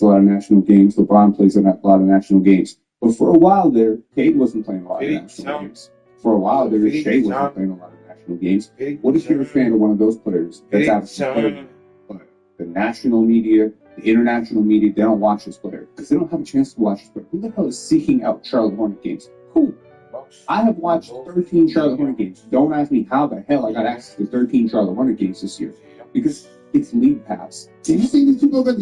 a lot of national games. LeBron plays a lot of national games. But for a while there, Cade wasn't playing a lot of national games. For a while there, Shea wasn't playing a lot of national games. What if you're a fan of one of those players that's obviously playing, but the national media, the international media, they don't watch this player because they don't have a chance to watch this player? Who the hell is seeking out Charlotte Hornet games? Who? I have watched 13 Charlotte Hornet games. Don't ask me how the hell I got access to 13 Charlotte Hornet games this year. Because it's League Pass. Do you think these people are going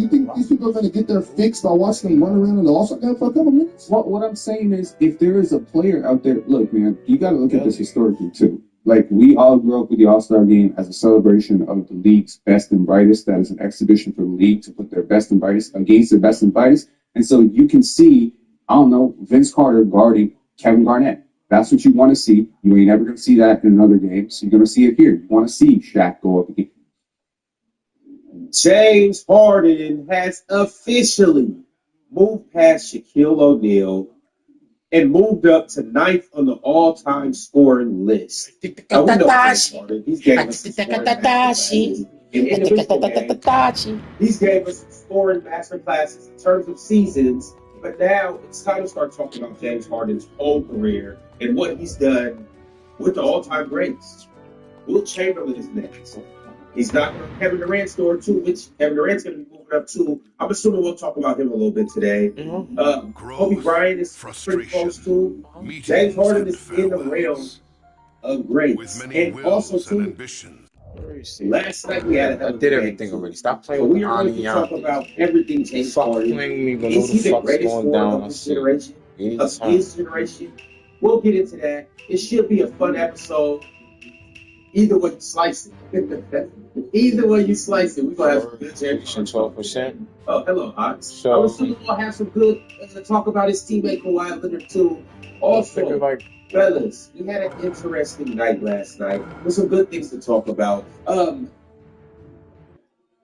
to get their fix by watching them run around in the All-Star game for a couple minutes? What I'm saying is, if there is a player out there, look, man, you got to look at this historically too. Like, we all grew up with the All-Star game as a celebration of the league's best and brightest. That is an exhibition for the league to put their best and brightest against their best and brightest. And so you can see, I don't know, Vince Carter guarding Kevin Garnett. That's what you want to see. You ain't never going to see that in another game. So you're going to see it here. You want to see Shaq go up again. James Harden has officially moved past Shaquille O'Neal and moved up to 9th on the all-time scoring list. Now, we know James Harden. He's gave us some He's gave us some scoring master classes in terms of seasons. But now it's time to start talking about James Harden's whole career and what he's done with the all-time greats. Will Chamberlain is next. He's knocking on Kevin Durant's door too, which Kevin Durant's going to be moving up too. I'm assuming we'll talk about him a little bit today. Kobe Bryant is pretty close too. James Harden is in the realm of greats. And also too, last night we had I did everything already. Stop playing so with we the are going to talk about everything James Stop Harden. playing me, but Is know he the the fuck's greatest going scorer down. of his generation? Of his generation? We'll get into that. It should be a fun episode. Either way you slice it. Either way you slice it, we're going to have some good championship. 12%. Oh, hello, Ox. So, I'm assuming we'll have some good talk about his teammate Kawhi Leonard too. Also, fellas, we had an interesting night last night with some good things to talk about.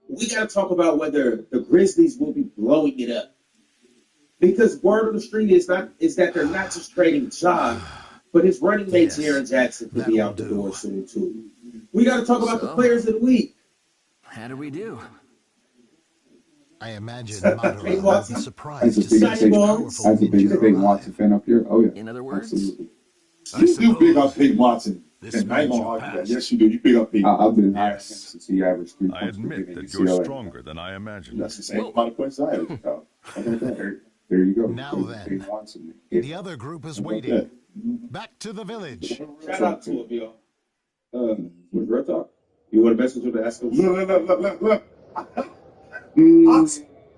We got to talk about whether the Grizzlies will be blowing it up. Because word on the street is that they're not just trading Ja, but his running mate Jaren Jackson could be out the door soon too. We got to talk about the players of the week. How do we do? I imagine Madurai will be surprised to see as a big Watson fan up here. Oh yeah. In other words, absolutely. You do big up Peyton Watson. And I ain't gonna argue that. Yes, you do. You big up Peyton. I've been high since he averaged 3 points I per admit game. that you're stronger than I imagined. That's the same amount of points I have. There you go. Now then, the other group is waiting. Back to the village. Shout out to him, yo. With real talk, you want a message with the ask him? Look.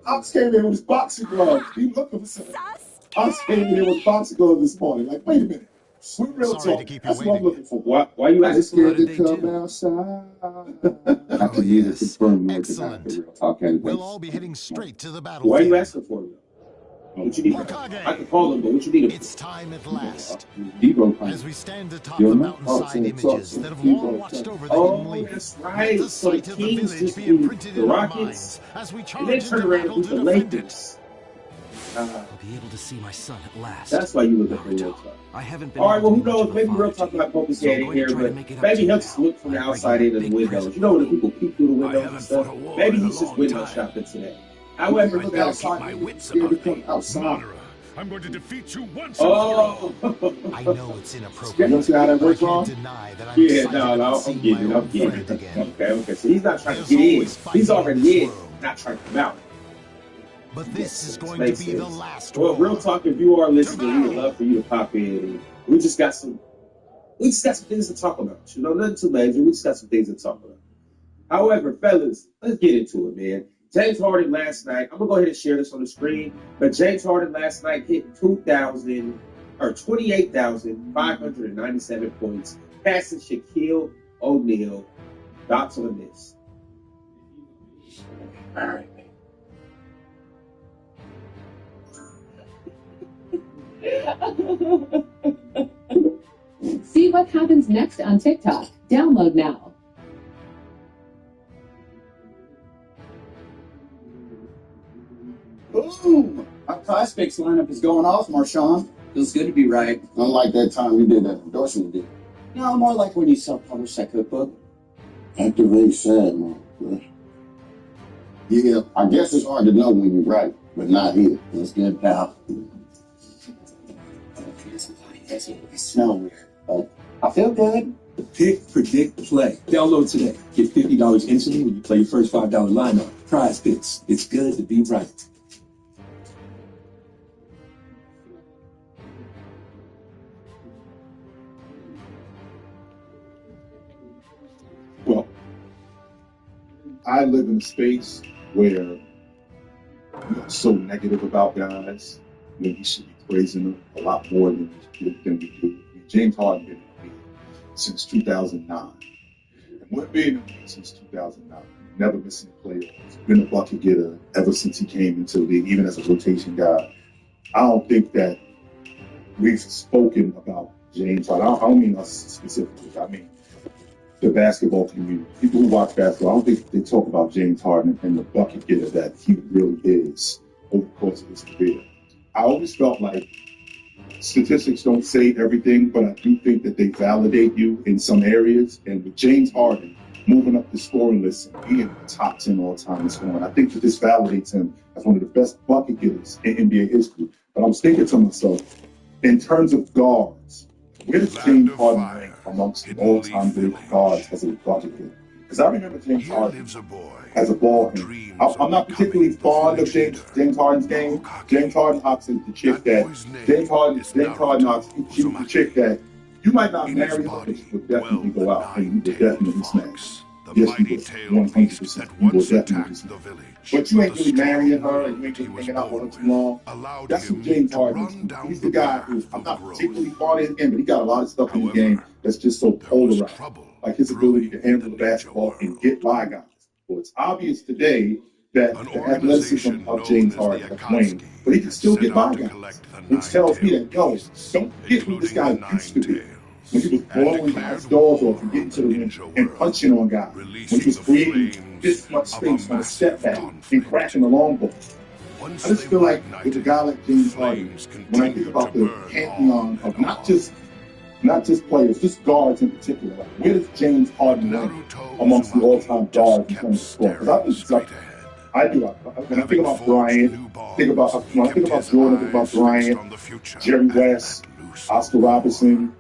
Ox came in with his boxing gloves. He looking for something. Ox came in with boxing gloves this morning. Like, wait a minute. We real Sorry talk. to keep you That's what I'm waiting. looking for. Why you I just asking? scared to come outside. I can use it to confirm you with the real talk anyway. We'll all be heading straight to the battlefield. Why are you asking for him? What you need? I can call him, but what you need him? It's time at last. Debo As we stand atop the mountainside images that have long watched over the hidden leaf, that's let right. the So the sight of the Kings village just be beat imprinted the in our Rockets, minds as we and charge then into turn around battle with to the defend it. Lakers. I'll be able to see my son at last. That's why you look at the real talk. I haven't been All right, well, who able to knows? do Maybe much real of a talk father might poke his to you, head so in I'm going here, to try to but make it up maybe to you he'll now just look from the by outside bringing in a the big windows. present You know when for you. people peek through the windows and haven't stuff? fought a war Maybe in a he's just long window time. shopping today. However, Look look outside. My wits Scared to about come me. outside. Madara, I'm going to defeat you once and for all. Oh, I know it's inappropriate, You see how that but I works, can't Ron? deny that I'm yeah, excited no, about I'm seeing my getting it. I'm old getting friend it. again. Okay. So he's not trying There's to get in. always fighting He's in already this in, world. not trying to come out. But this is going Makes to be the sense. last Well, real war. talk, if you are listening, we would love for you to pop in. And we just got some things to talk about. You know, nothing too major. We just got some things to talk about. However, fellas, let's get into it, man. James Harden last night, I'm gonna go ahead and share this on the screen. But James Harden last night hit 28,597 points, passing Shaquille O'Neal. Thoughts on this? All right. See what happens next on TikTok. Download now. Boom! Our prospects lineup is going off, Marshawn. Feels good to be right. Unlike that time you did that endorsement deal. No, more like when you self-published that cookbook. Activated sad, man. Yeah, I guess it's hard to know when you're right. but not here. What's good, pal? I smell weird, but I feel good. Pick, predict, play. Download today. Get $50 instantly when you play your first $5 lineup. Prize Picks. It's good to be right. Well, I live in a space where we are so negative about guys when we should be praising them a lot more than we do. James Harden been in the league since 2009. And what been in the league since 2009? Never missing the playoffs. Been a bucket getter ever since he came into the league, even as a rotation guy. I don't think that we've spoken about James Harden. I don't mean us specifically. I mean the basketball community. People who watch basketball, I don't think they talk about James Harden and the bucket getter that he really is over the course of his career. I always felt like statistics don't say everything, but I do think that they validate you in some areas. And with James Harden moving up the scoring list and being in the top 10 all-time in scoring, I think that this validates him as one of the best bucket getters in NBA history. But I was thinking to myself, in terms of guards, where does James Harden rank amongst the all-time great guards as a bucket getter? Because I remember James Harden as a ball handler. I'm not particularly fond of James Harden's game. James Harden Ox is the chick that James Harden Ox, she was the chick that you might not marry her, but you would definitely go out and you would definitely smash. Yes, you would. 100%. You would definitely smash. But you ain't really marrying her and you ain't really hanging out with her too long. That's who James Harden is. He's the guy who I'm not particularly fond of his game, but he got a lot of stuff in the game that's just so polarized. Like his ability to handle the basketball and get by guys. Well, it's obvious today that the athleticism of James Harden has waned, but he can still get by guys. Which tells me that, yo, don't forget who this guy used to be. When he was blowing guys' doors off and getting to the rim and punching on guys. When he was creating this much space on a step back and crashing the long ball. I just feel like with a guy like James Harden, when I think about the pantheon of not just players, just guards in particular, like where does James Harden rank amongst the all-time guards in terms of score? Because I think it's up there. I do. When I think about Bryant, when I think about Jordan, I think about Bryant, Jerry West, Oscar Robertson,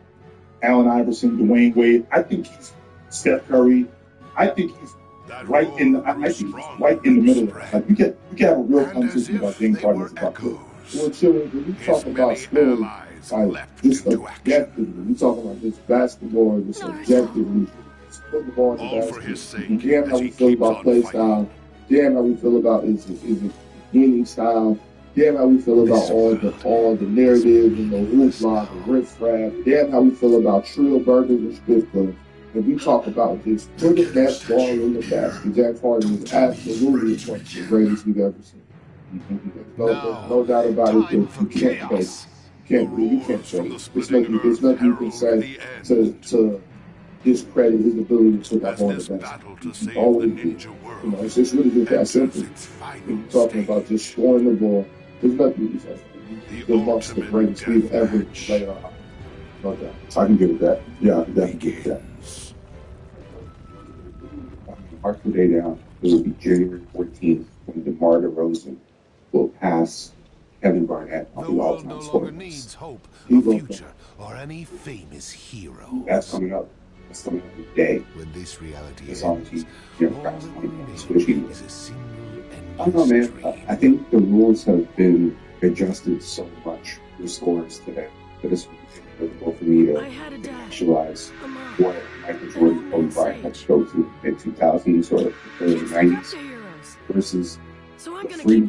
Allen Iverson, Dwayne Wade. I think he's Steph Curry. I think he's right in the middle of it. Like we can have a real conversation about James Harden as about good. Well, children, when you talk about scoring, like just objectively, when you talk about this basketball, just objectively, just put the ball in the basket. Damn how we feel about play style. Damn how we feel about his winning style. Damn how we feel about all the narratives and the hoopla, the riffraff. Damn how we feel about Trill Burgers and strip clubs. And we talk about just putting that ball in the basket. James Harden is absolutely one of the greatest we've ever seen. There's no doubt about it. You can't say. There's nothing you can say to discredit his ability to put that ball in the basket. Always do. It's just really just that simple. When you're talking about just scoring the ball, there's nothing you can say. He's amongst the greatest we've ever played on. No doubt. I can get with that. Yeah, I can definitely get with that. Mark the day down. It will be January 14th when DeMar DeRozan will pass Kevin Garnett on the all-time scoring list. Hope, a future, or any famous hero. That's coming up. That's coming up today. When this reality it's on TV. I don't know, man. I think the rules have been adjusted so much for scores today that it's difficult for me to visualize what Michael Jordan, Kobe Bryant had to go through in the mid-2000s or early 90s versus the freedom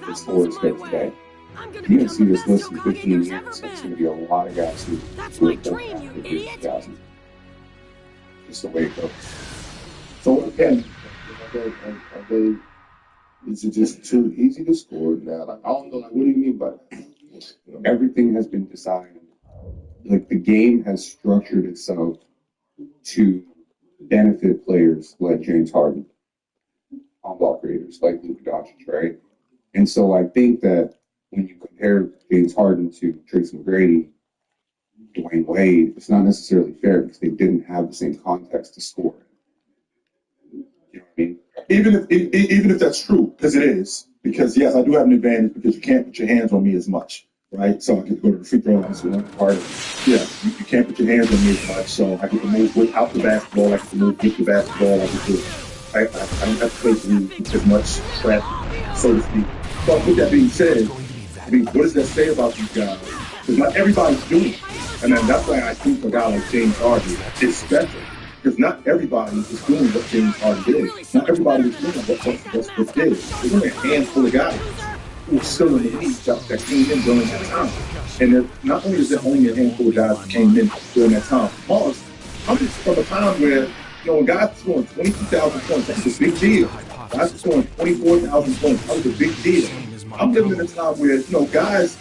the scores get today. You're going to see this list in 15 years. There's going to be a lot of guys who were born after the 2000s. Just the way it goes. So again, is it just too easy to score now? Like, I don't know. Like, what do you mean by that? Everything has been designed. Like the game has structured itself to benefit players like James Harden, on-ball creators like Luka Doncic, right? And so I think that when you compare James Harden to Tracy McGrady, Dwayne Wade, it's not necessarily fair because they didn't have the same context to score. You know what I mean? Even if that's true, because it is, because yes, I do have an advantage because you can't put your hands on me as much, right? So I can go to the free throw line, so one part of it. Yeah, you can't put your hands on me as much, so I get to move without the basketball, I get to move with the basketball, I don't have to play through as much traffic, so to speak. But with that being said, I mean, what does that say about these guys? Because not everybody's doing it. And then that's why I think a guy like James Harden is special. Because not everybody is doing what James Harden did. Not everybody is doing what Westbrook did. There's only a handful of guys who are still in the league that came in during that time. And not only is there only a handful of guys that came in during that time, Mars, I'm just from a time where, when guys were scoring 22,000 points, that was a big deal. Guys were scoring 24,000 points, that was a big deal. I'm living in a time where, guys,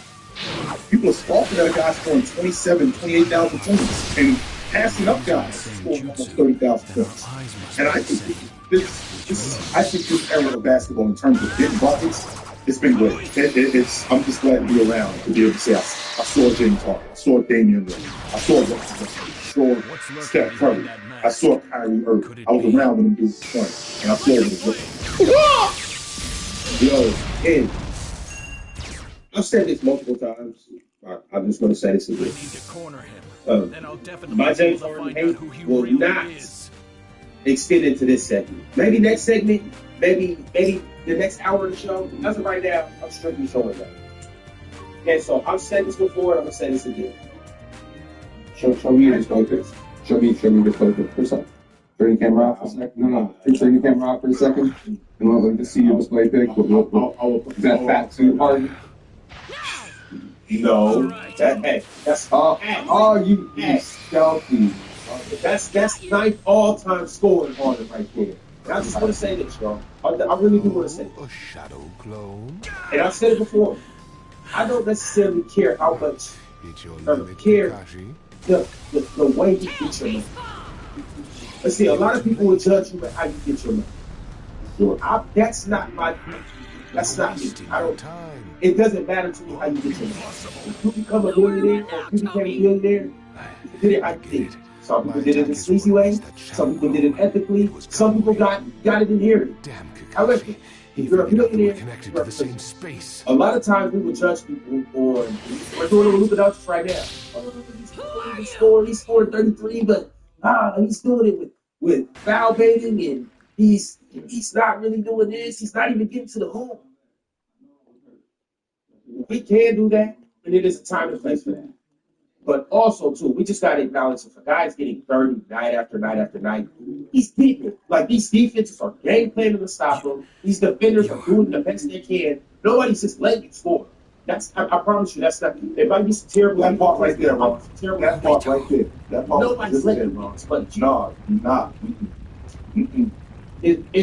people are scoffing at a guy scoring 27, 28,000 points and passing up guys scoring almost 30,000 points. And I think this era of basketball in terms of getting buckets, it's been great. I'm just glad to be around to be able to say I saw James Harden, I saw Damian Lillard, I saw Russell, I saw Steph Curry, I saw Kyrie Irving. I was around when them dudes were playing, and I saw what it was. Yo, and I've said this multiple times. I'm just going to say this again. My James Harden hate will not extend into this segment. Maybe next segment, maybe the next hour of the show. As of right now, I'm strictly showing that. And so I've said this before, and I'm going to say this again. Show me your focus. Show me your focus for a second. Turn the camera off for a second. No. Turn the camera off for a second. And let me see your display pic. Is that fat suit Harden? No, that's you stealthy. That's ninth all-time scoring Harden right there. And I just want to say this, y'all. I really do want to say this. A shadow clone. And I've said it before. I don't necessarily care how much care the way you get your money. But see, a lot of people will judge you by how you get your money. That's not me. I don't. It doesn't matter to me how you get your money. If you become a millionaire or if you became a millionaire, you did it how you did it. Some people did it in a sleazy way. Some people did it ethically. Some people got it inherited. However, if you're a millionaire, you're a lot of times we will judge people on. We're doing a little bit of right now. Oh, he's scoring 33, but he's doing it with foul baiting, and he's not really doing this. He's not even getting to the hoop. We can do that, and it is a time and place for that. But also, too, we just got to acknowledge if a guy's getting 30 night after night after night, he's getting it. Like, these defenses are game planning to stop him. These defenders are doing the best they can. Nobody's just letting you score. I promise you, that's not. It might be some terrible. That part right there, Ron. That part right there. That part. Nobody's letting you, but no, not. And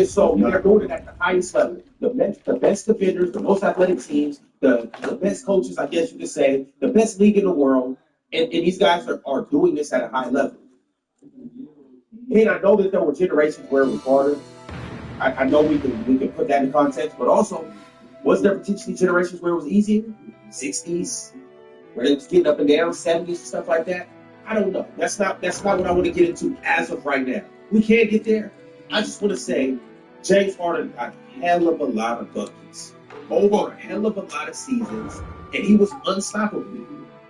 so they're doing it at the highest level. The best defenders, the most athletic teams, the best coaches, I guess you could say, the best league in the world, and these guys are doing this at a high level. And I know that there were generations where it was harder. I know we can put that in context, but also, was there potentially generations where it was easier? 60s, where it was getting up and down, 70s and stuff like that? I don't know. That's not what I want to get into as of right now. We can't get there. I just want to say, James Harden got a hell of a lot of buckets over a hell of a lot of seasons, and he was unstoppable.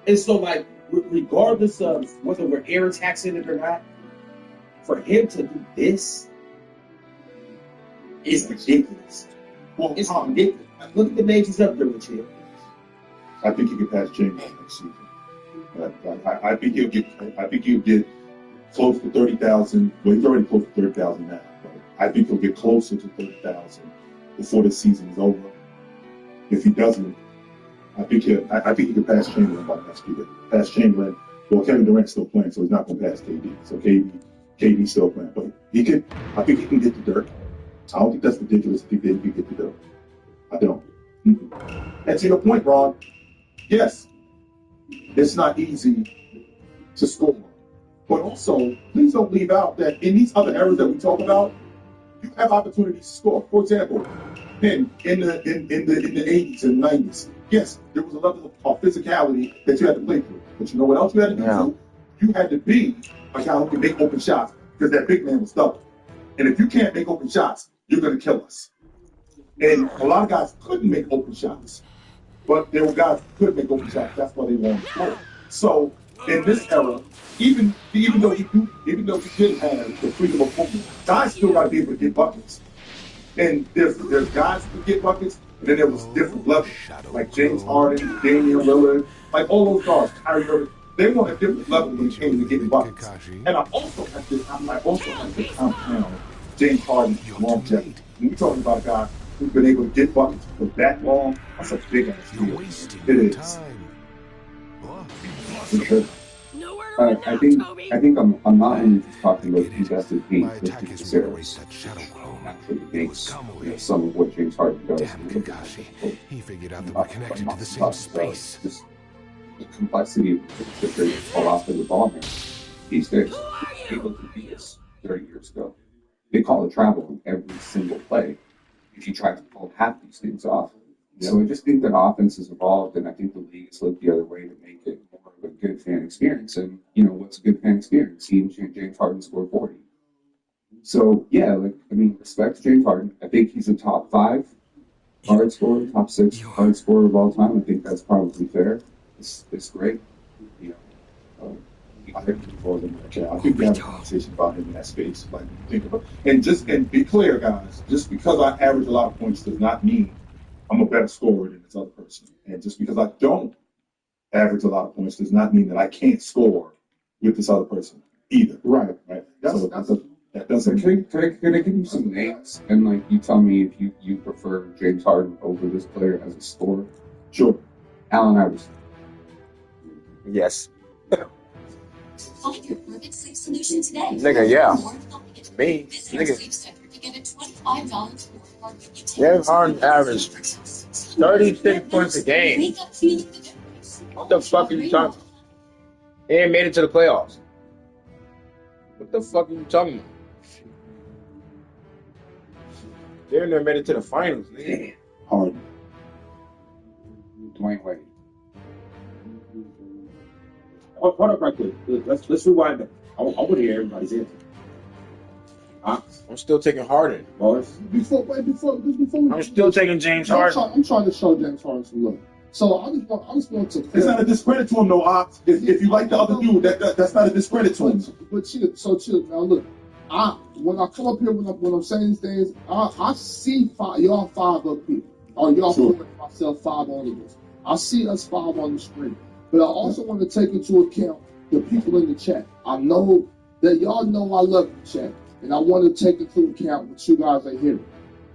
And so, like, regardless of whether we're air taxing it or not, for him to do this is ridiculous. Well, it's ridiculous. Look at the names he's up there with you. I think he could pass James next season. I think he'll get close to 30,000. Well, he's already close to 30,000 now. But I think he'll get closer to 30,000 before the season is over. If he doesn't, I think he can pass Chamberlain by next year. Pass Chamberlain. Well, Kevin Durant's still playing, so he's not going to pass KD. So KD's still playing, but I think he can get the dirt. I don't think that's ridiculous. I think that he can get the dirt. I don't. And to your point, Ron, yes, it's not easy to score. But also, please don't leave out that in these other eras that we talk about, you have opportunities to score. For example, in the 80s and 90s, yes, there was a level of physicality that you had to play through. But you know what else you had to do too? You had to be a guy who can make open shots because that big man was stubborn. And if you can't make open shots, you're going to kill us. And a lot of guys couldn't make open shots. But there were guys who could make open shots. That's why they were on the floor. So in this era, even though we did have the freedom of movement, guys still got to be able to get buckets. And there's guys who get buckets, and then there was different levels, like James Harden, Damian Lillard, like all those guys, Kyrie Irving. They were on a different level when it came to getting buckets. And I also have to compound James Harden's longevity. When we're talking about a guy who's been able to get buckets for that long, that's a big ass deal. It is. For sure. I think I'm not only just talking about invested games, but necessarily actually the games. Some of what James Harden does. He figured out that we're connected to the same space. Just the complexity of the philosophy of the ball man these days. Able to do this 30 years ago. They call it travel in every single play. If you try to pull half these things off. So I just think that offense has evolved, and I think the league has looked the other way to make it more of a good fan experience. And, what's a good fan experience? Seeing James Harden score 40. So, yeah, respect to James Harden. I think he's a top 5 guard scorer, top 6 guard scorer of all time. I think that's probably fair. It's great. I think we have a conversation about him in that space. And be clear, guys. Just because I average a lot of points does not mean I'm a better scorer than this other person. And just because I don't average a lot of points does not mean that I can't score with this other person either. Right. That doesn't. Can I give you some names and you tell me if you prefer James Harden over this player as a scorer? Sure. Allen Iverson. Yes. Find your perfect sleep solution today. Nigga, yeah. Me, nigga. James Harden averaged 36 points a game. What the fuck are you talking about? He ain't made it to the playoffs. What the fuck are you talking about? They never made it to the finals, nigga. Harden. Dwayne Wade. Hold up right quick. Let's rewind back. I want to hear everybody's answer. I'm still taking Harden. Before we I'm still taking James Harden. I'm trying to show James Harden some love. So I just want to. It's not a discredit to him, though, Ox. If you like the other dude, that's not a discredit to him. But chill. Now look, when I come up here when I'm saying these things, I see y'all 5 up here, or y'all putting myself 5 on the list. I see us 5 on the screen, but I also want to take into account the people in the chat. I know that y'all know I love the chat, and I want to take into account what you guys are hearing.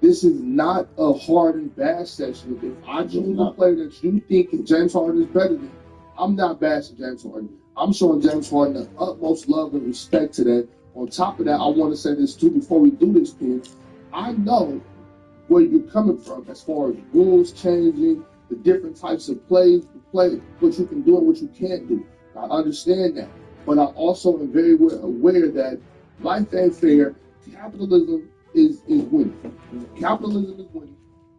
This is not a Harden bash session. If I choose a player that you think James Harden is better than, I'm not bashing James Harden. I'm showing James Harden the utmost love and respect to that. On top of that, I want to say this too before we do this, Ken. I know where you're coming from as far as rules changing, the different types of plays, what you can do and what you can't do. I understand that. But I also am very aware that life ain't fair. Capitalism is winning. Capitalism is winning.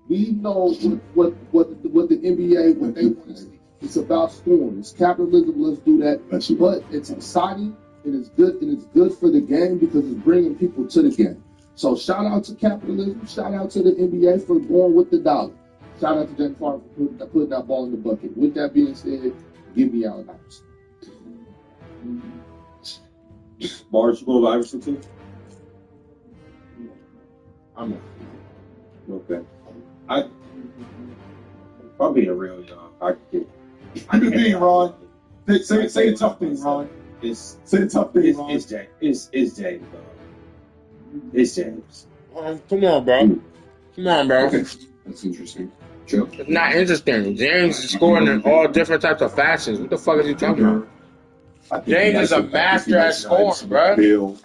We know what the NBA, what they want to see. It's about scoring. It's capitalism. Let's do that. But it's exciting. It is good, and it's good for the game because it's bringing people to the game. So shout out to capitalism. Shout out to the NBA for going with the dollar. Shout out to James Harden for putting that ball in the bucket. With that being said, give me Allen Iverson. Mars, you go with Iverson too? I'm not. Okay. I'm being real, y'all. You be being Ron. Say a tough thing, Ron. Say a tough thing, Ron. It's James. It's James, dog. It's James. Come on, bro. Come on, bro. Okay. That's interesting. Joe? It's not interesting. James is scoring in all different types of fashions. What the fuck is he talking about? James is a master at scoring, bro.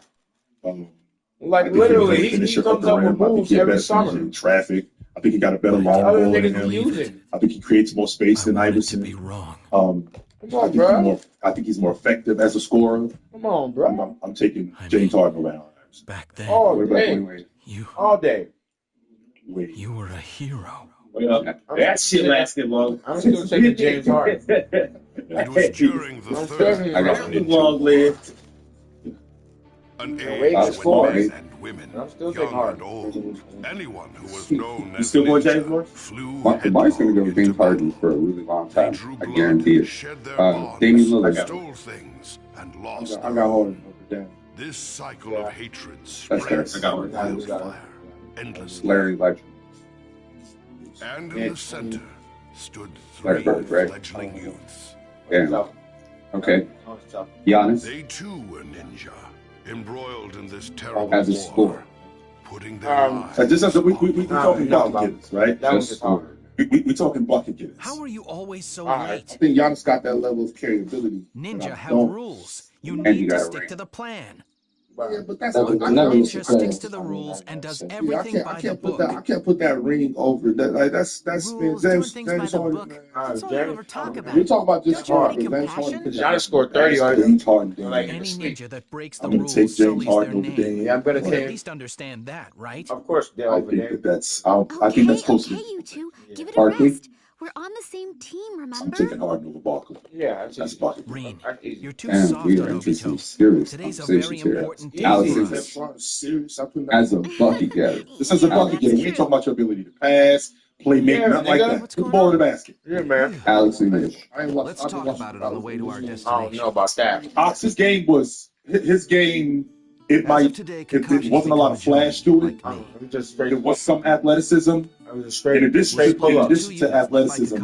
Literally, he comes up with moves every summer. Traffic. I think he got a better long ball than him. I think he creates more space than Iverson. Come on, bro. I think he's more effective as a scorer. Come on, bro. I'm taking James Harden around. Back then, all day. All day. You were a hero. That shit lasted long. I'm still taking James Harden. It was during the third long lived. an age when men women, I still think young Harden. and old, anyone who was known You as still going James Ninja Morris? flew Michael Barnes going to go with headlong James into Harden battle. for a really long They time. drew I blood, guarantee it. shed their Damian bonds, Lillard. stole things, and I lost got their Harden own. over down. This cycle Yeah. of hatred That's fair. spreads I got like Harden. wildfire, endlessly. Larry Legend. And in Yeah. the center stood Larry three Bird, right? fledgling youths. Yeah. Okay. Giannis They too were ninja, embroiled in this terrible as a war, score. putting their lives Just as we on talking no, bucket getters, right? That was Just just hard. We talking bucket getters. How are you always so All right. I late? think Giannis got that level of carryability. but Ninja I have don't. rules. You And need you to got a stick ring. to the plan. Yeah, but that's That I, was I, A never I, was ninja the plan. sticks to the rules and does everything by the book. I can't put that ring over that. Like that's Rules, man, doing things by the Harden, book. man. That's all you ever talk about. We're talking about just Don't you have any Harden, James compassion? Harden. Giannis scored 30 on James Harden. like Any sleep. ninja that breaks the I'm gonna rules take James sullies their Harden over name. Dame. Yeah, I'm gonna You can at take. least understand that, right? Of course, Dale I over think there. that's. I think that's close Okay, to. you two, give it a Barkley? rest. We're on the same team, I'm remember? taking Harden over Barkley. Yeah, That's Barkley. Reen, That's easy. you're too And soft we on are into some Obito. serious Today's a very conversations here. important day Alex for English, us. Serious. I put that as a bucket getter. This is a Yeah, bucket that's getter. We true. ain't talking about your ability to pass, play, make, Yeah, nothing like nigga. that. What's Put the going ball in the on? basket. Yeah, man. Alex English. I ain't watched. Let's I've been talk watching about it on the way to our I don't destination. know about that. Ox's game was his game. It As might. of today, It Kakashi's wasn't a lot of become a flash to it. like me. It was just straight. There was some athleticism. It was a In straight, addition, straight pull in up. addition to athleticism,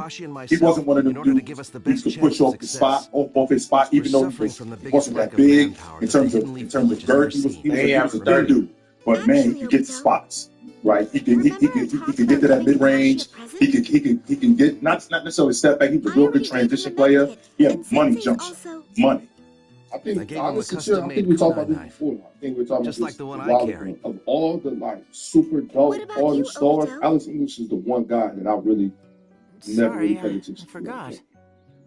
he wasn't one of them dudes who could push off the spot, off his spot, even though he wasn't that big in terms of girth. He was a thin dude, but man, he could get the spots. Right, he can get to that mid range. He can get not necessarily step back. He was a real good transition player. He had money jump shot, money. I think I gave him a honestly, I custom-made think we talked about kunai this knife. before. I think we talked Just about like this the one a I while carry. ago. Of all the like super dope, about all you, the stars, Obito? Alex English is the one guy that I really never really Sorry, paid I attention to. forgot.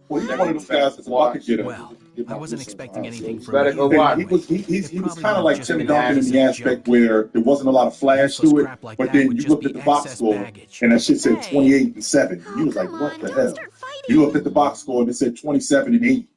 Well, he's one of those guys that's a bucket getter. Well, I wasn't expecting anything from Better you go watch. anyway. He was It kind of probably like just Tim been Duncan in a the aspect joke. where there wasn't a lot of flash Useless to it, crap like but that then would you just looked be at the box excess score baggage. and that shit said Hey. 28 and 7. Oh, You was like, come what on, the don't hell? start fighting. You looked at the box score and it said 27 and 8,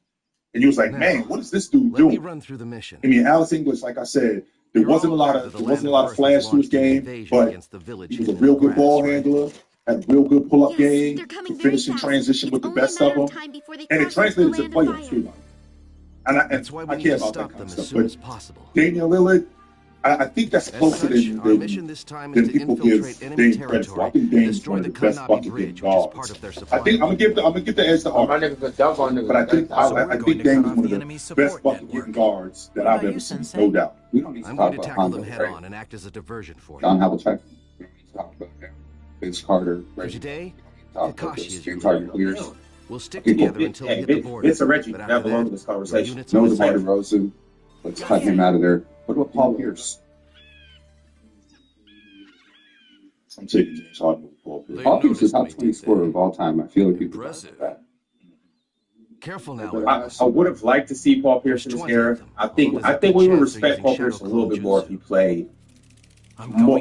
and you was like, Now, man, what is this dude Let me doing? run through the mission. I mean, Alex English, like I said, there You're wasn't a all lot aware of that the land of flash Earth to his has launched an game, invasion but against the village he was a hidden in real the good ball grass, right? handler, had a real good pull-up Yes, game, they're coming could very finish in fast. transition It's with the only a best of matter of them, time before they and it cross into the translated to land of playoffs fire. too. And That's why we I need care to about that stop kind them of as stuff. soon as But possible. Damian Lillard, I think that's As closer such, our mission than this time is to people give infiltrate enemy Dame credit for. I territory think and Dame's destroy one the of the best Kanabi bucket getting Bridge, which is part guards. of their I supply think I'm route. gonna give the edge to Oh, my Harden, nigga could dunk on niggas. but I think So we're I going think to Dame cut is off one of the the enemy's best support bucket getting network. guards that What I've about ever you, seen, Sensei? no doubt. We don't need to I'm talk going to about tackle Hondo, them head right? on and act as a diversion for John you. Havlicek. We don't need to talk about him. Vince Carter, For right? today, Talk about Kakashi this. is your James Harden leader. clears. We'll stick Okay, cool. together until we Hey, hit the border. Vince and Reggie, But that after belong that, in this your conversation. units No are DeMar safe. DeRozan. Let's cut him out of there. What about Paul Pierce? I'm taking James Harden over Paul Pierce. Paul Pierce is the top 20 scorer of all time. I feel like people don't know that. Careful now, I would have liked to see Paul Pierce in this era. I think we would respect Paul Pierce a little bit more if he played more.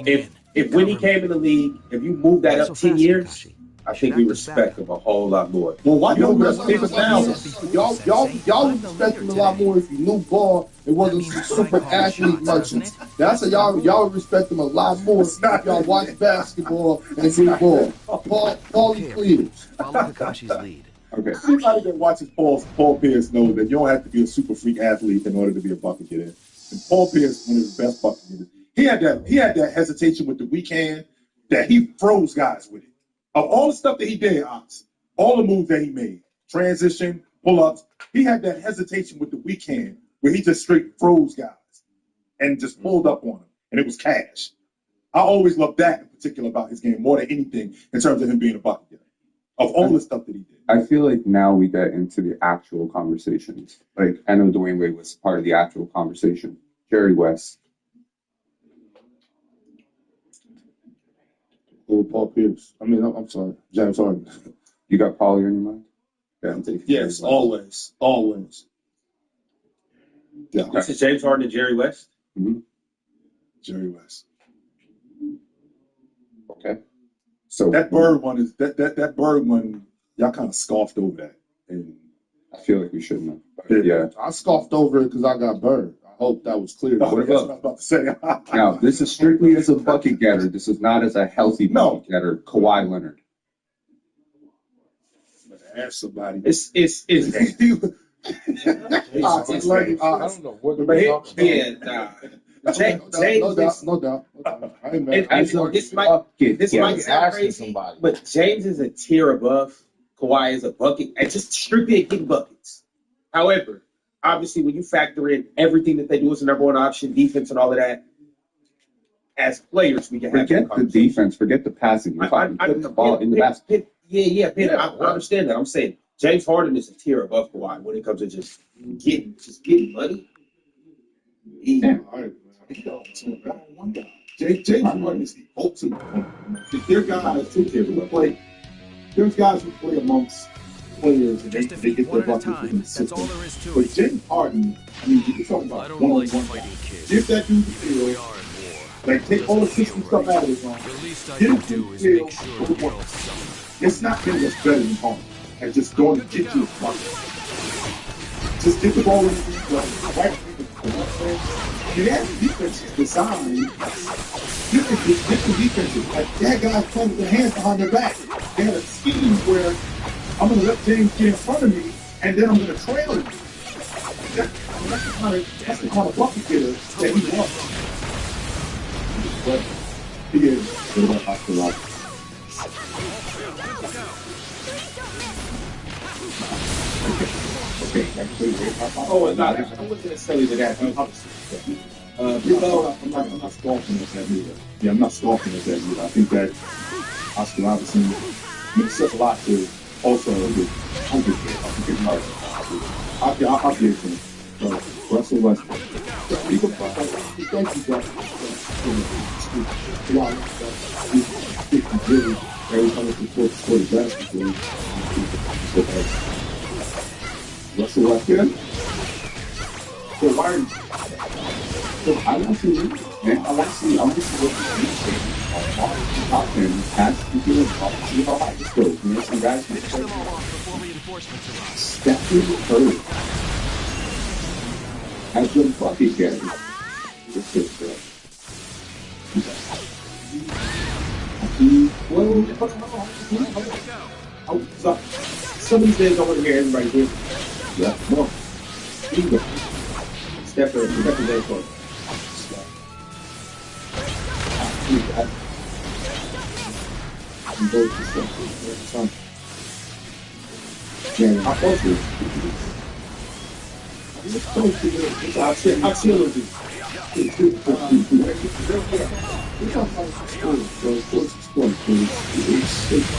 If when he came in the league, if you moved that up 10 years, I think we respect him a whole lot more. Well, why You know don't we what respect him now? Y'all would respect him a lot more if he knew ball and wasn't super athlete merchants. That's how y'all would respect him a lot more if y'all watch basketball and knew ball. Paulie clears. Follow Kakashi's lead. Okay. Anybody that watches Paul Pierce knows that you don't have to be a super freak athlete in order to be a bucket getter. And Paul Pierce, one of the best bucket getters. He had that hesitation with the weak hand that he froze guys with it. Of all the stuff that he did, Ox, all the moves that he made, transition, pull-ups, he had that hesitation with the weak hand where he just straight froze guys and just pulled up on them, and it was cash. I always loved that in particular about his game more than anything in terms of him being a bucket getter. Of all the stuff that he did. I feel like now we get into the actual conversations. Like, I know Dwayne Wade was part of the actual conversation. Jerry West. Oh, Paul Pierce. I'm sorry, James Harden. You got Paulie on your mind? Yeah, I'm taking Yes, always. Yeah. This is James Harden and Jerry West. Mm-hmm. Jerry West. Okay. So that Bird one is that Bird one. Y'all kind of scoffed over that, and I feel like we shouldn't have. Yeah, I scoffed over it because I got Bird. hope that was clear. What That's what I was about to say. Now, this is strictly as a bucket getter. This is not as a healthy bucket getter. Kawhi Leonard. Ask somebody. It's I don't know what they're talking about. No doubt. I ain't mad. This might sound crazy, but James is a tier above Kawhi is a bucket, and just strictly at getting buckets. However, obviously, when you factor in everything that they do as a number one option, defense, and all of that, as players, we can have Forget the defense. Forget the passing. You're talking putting the ball in the basket. I understand that. I'm saying James Harden is a tier above Kawhi when it comes to just getting money. James Harden is the ultimate one. There are guys who play. There's guys who play amongst players and they get their buckets within the system. But James Harden, I mean, you're talking about one-on-one guys. Give that dude the field. Like, take all the system stuff out of his arm. Get him to the field. It's not getting us better than Harden. And just going to get you a bucket. Just get the ball in the field. Right? Yeah, defense is designed. Different defenses. Like, that guy's playing with their hands behind their back. They have a scheme where I'm going to let James get in front of me, and then I'm going to trail him. That's the kind of bucket getter that he wants. But he is. What about Acctivated? Okay. Oh, no, I wasn't necessarily to that. I'm not scoffing at that either. Yeah, I'm not scoffing at that either. I think that Oscar Robertson makes up a lot to also with I'll give him. Russell Westbrook. He can thank you, Jeff. Really, every time it's before the basketball, Russell Westbrook. So why are you? So I want to see, man. I want to see what the top 10 has to do with see how high this goes. You know, some guys get Stephen Curry has been bucket getter. This is good. Some of these days I want to hear everybody here. Yeah, no. Stephen James Harden. Yeah, I told you. I'll chill with you. It's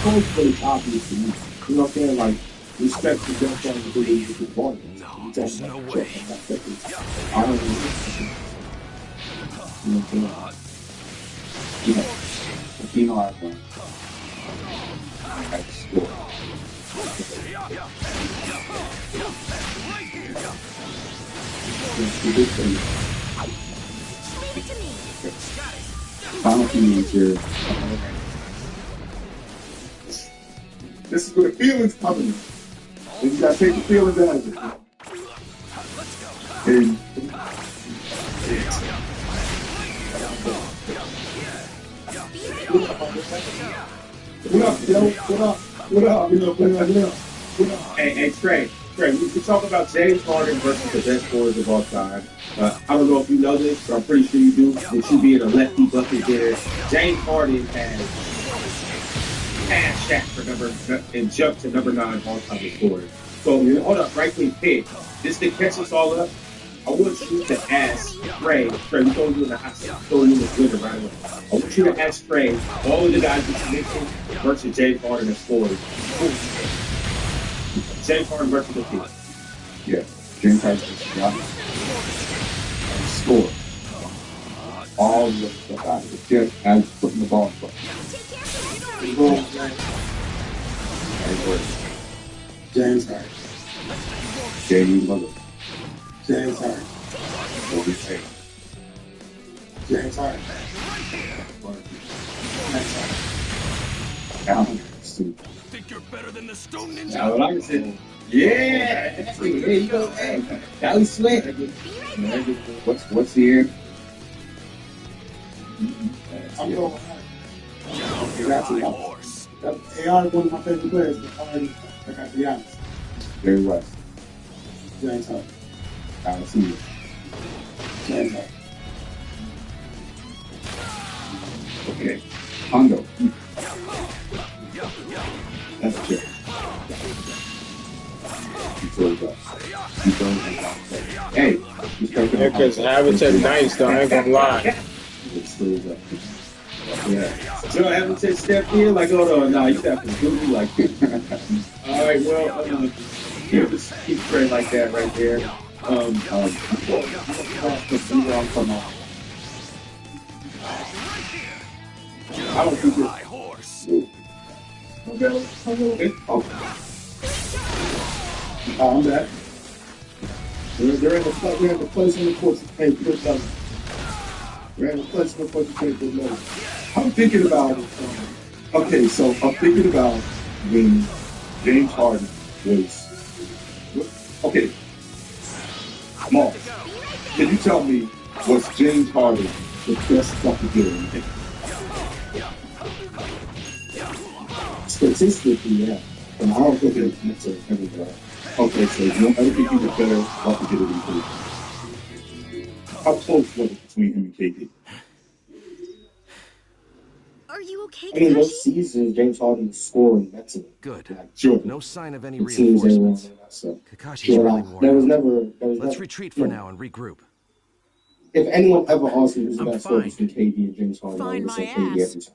close, but it's obvious to me. You know what I'm saying? Like, respect to them trying to do it with the ball. No, there's no way. I don't know. You know what I'm saying? I've done. At school. Final feelings here. This is where the feelings come in. And you gotta take the feelings out of it. And what up, yo? What up? Hey, Trey, we can talk about James Harden versus the best scorers of all time. I don't know if you know this, but I'm pretty sure you do. With you being a lefty bucket getter, James Harden has passed Shaq for and jumped to number 9 all-time scorer. So hold up, right quick, pick. Just to catch us all up, I want you to ask Trey, we told you in the hot seat, told you in the Twitter right away. I want you to ask Trey all of the guys that you mentioned versus James Harden as scorers. James Harden versus the team. Yeah, James Harden score. All the stuff out of it, just as putting the ball in front. James Harden. Jamie Lillard. James Harden. James Harden. Allen Steve. you're better than the Stone Ninja. Allen Iverson. Yeah. There you go. Hey, Cali Slick. What's the end? I'm going. High horse. AR is one of my favorite players. I got to be honest. Very West. James Harden. I see you. James Harden. Okay. Hondo. That's a check. He throws up. He throws up. Hey, Yeah, because Habitat nice, though. I ain't gonna lie. He throws up. Yeah. So Hamilton stepped in like, oh no, you got to do me like this. All right, well, just keep praying like that right there. I don't think High horse. I'm back. They're in the place in the court to pay $4,000. They're in the place in the court to pay $4,000. I'm thinking about, okay, so I'm thinking about when James Harden was, okay, Mark, can you tell me, was James Harden the best fucking player in the game? Statistically, yeah. And I don't think it's necessarily everybody. Okay, so you don't ever think he was better fucking hitter than KD? How close was it between him and KD? Are you okay, I mean, Kakashi? those seasons, James Harden was scoring mentally. Good. Sure. No sign of any The teams they were on, reinforcements. so. Kakashi's Yeah, really worn there was out. never. Let's retreat for now and regroup. If anyone ever asked me who's the I'm best scorer fine. between KD and James Harden, I Fine would say my KD ass. every time.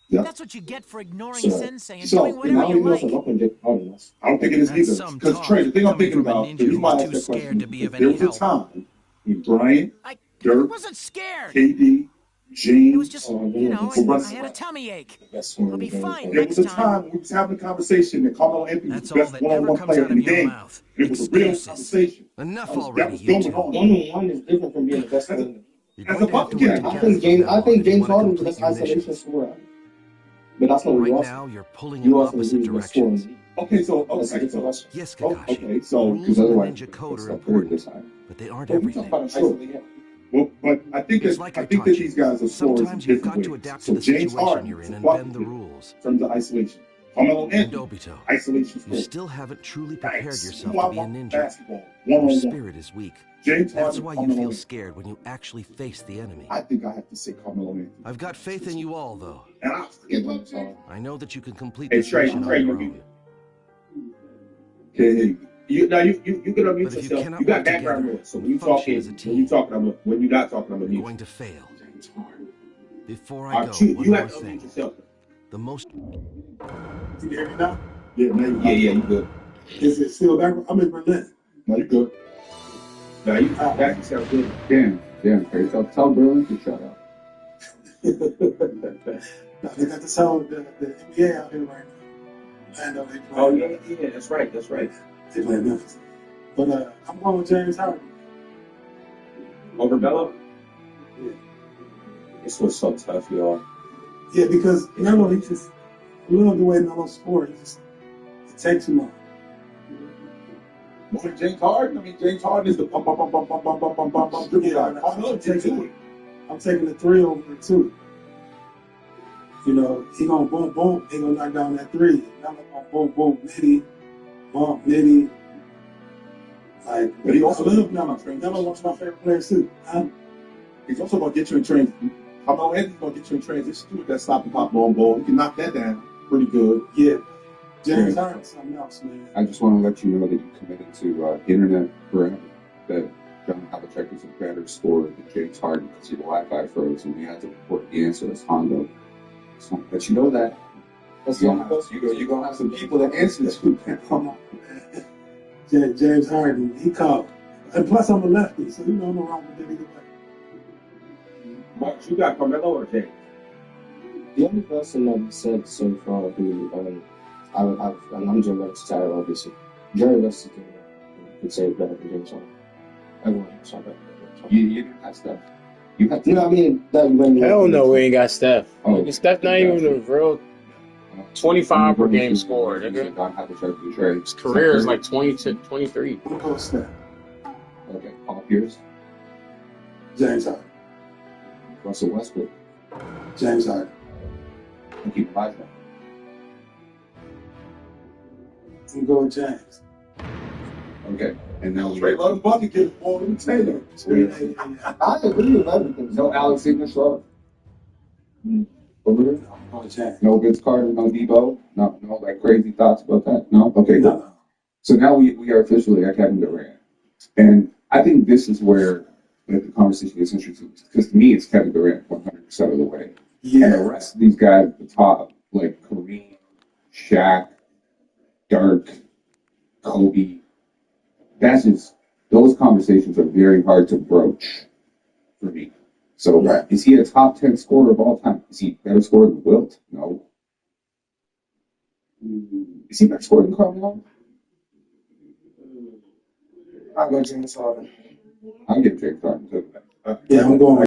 Yeah. That's what you get for ignoring So, Sensei and so, doing And I whatever don't you even know if like. I'm up on James Harden. I don't think it is That's either. some Because talk Trey, the thing I'm coming thinking from a about, ninja you who might was ask too that scared question. to be of There any was a help. time when Bryant, I Dirk, wasn't scared. KD, It was James, just, Oh, you know, were running I had a around. tummy ache. The best I'll scorer be in James fine Harden. There next was a time. time when we was having a conversation that Carmelo Anthony was That's the all best that one-on-one ever comes player out in of the your game. mouth. It was a real Excuses. conversation. Enough That already, was you going two. on. One-on-one is different from being the best As player a, in the You're as going a to have to bucket work getter. I together think from James. now I on think if you James want to Harden is the complete best your isolation mission. scorer. But that's not what Right you asked. now, you're pulling in You asked me opposite who's the best scorer in the directions. league. Okay, so That's a okay, different so question. Yes, oh, Kakashi. okay, so Rules Because in the otherwise, ninja code it's are like third important, this time. but they aren't well, we talk everything. about Sure. isolation. Well, but I think It's that like I I think taught that you. these guys are scorers in Sometimes you've different got to ways. adapt to So the James situation Harden you're is in a and bucket bend the getter rules. in terms of isolation. Carmelo And Anthony, Obito, isolation you scorer. still haven't truly prepared Thanks. yourself You to are be a one ninja. basketball, Your one-on-one. spirit is weak. James That's Harden, why you Carmelo feel Anthony. scared when you actually face the enemy. I think I have to say Carmelo Anthony. I've got faith in you all, though. And I forget what I'm saying. I know that you can complete Hey, this Trey, mission on Trey, your you own. Okay, you can unmute But if you yourself. cannot You got work background together noise, so and when you function talking, as a when you team, talking, when you're not talking, I'm gonna you're mute going you. to fail. Before All I right, go, you one more have to unmute thing. yourself. The most Can you hear me now? Yeah, now you Yeah, you good. Is it still back? I'm in Berlin. No, you good. No, you that sound good. Damn, Trey. Tell Berlin to shut up. No, they got the sound the NBA out here right now. And they play. Oh yeah, that's right, that's right. They play Memphis. But I'm going with James Harden. Over Bello. Yeah. This was so tough, y'all. Yeah, because Melo, he just I love the way Melo scored. It takes too long. More than James Harden? I mean, James Harden is the bum, bum, bum, bum, bum, bum, bum, bum, bum, bum, dribble guy. Carmelo did do it. I'm taking the 3 over the 2. You know, he gonna boom, boom. He gonna knock down that 3. Melo gonna boom, boom, nitty, bump, nitty. Like, But he also I love Melo. Melo one of my favorite players too. He's also going to get you in transition. Carmelo Anthony's going to get you in transition too with that stop and pop long ball. He can knock that down pretty good. Yeah. James Harden's something else, man. I just want to let you know that you committed to internet forever. That John Havlicek is a better scorer than James Harden because your Wi-Fi froze and we had to report the answer as Hondo. Just want to let you know that. You're going to have some people that answer to that. James Harden, he called. And plus, I'm a lefty, so you know I'm around with it either way. Mark, you got Carmelo or James? The only person that said so far who and I'm Joe West's title, obviously. Jerry West could say it better than James Harden. Everyone else saw better than James Harden. You didn't have Steph. You had know what I mean? That when Hell no, we ain't got Steph. Oh, Steph not even a real. 25 per game score, nigga. Don't have to try to do trade. His career is like 20 to 23. Who goes snap? Okay, Paul Pierce, James Harden. Russell Westbrook, James Harden. and keep Elijah. I'm going James. Okay, and now we Straight love bucket get it for him. Taylor. I agree with everything. No Alex Ignacio. I'm going James. No Vince Carter, no Debo. No like crazy thoughts about that. No. Okay. No. So now we are officially at Kevin Durant, and I think this is where the conversation gets interesting because to me it's Kevin Durant 100% of the way. Yeah. And the rest of these guys at the top, like Kareem, Shaq, Dirk, Kobe, that's just, those conversations are very hard to broach for me. So, Right. Is he a top 10 scorer of all time? Is he better scorer than Wilt? No. Is he better scorer than Carmelo? I'm going James Harden. I'll give James Harden to that. Yeah, I'm going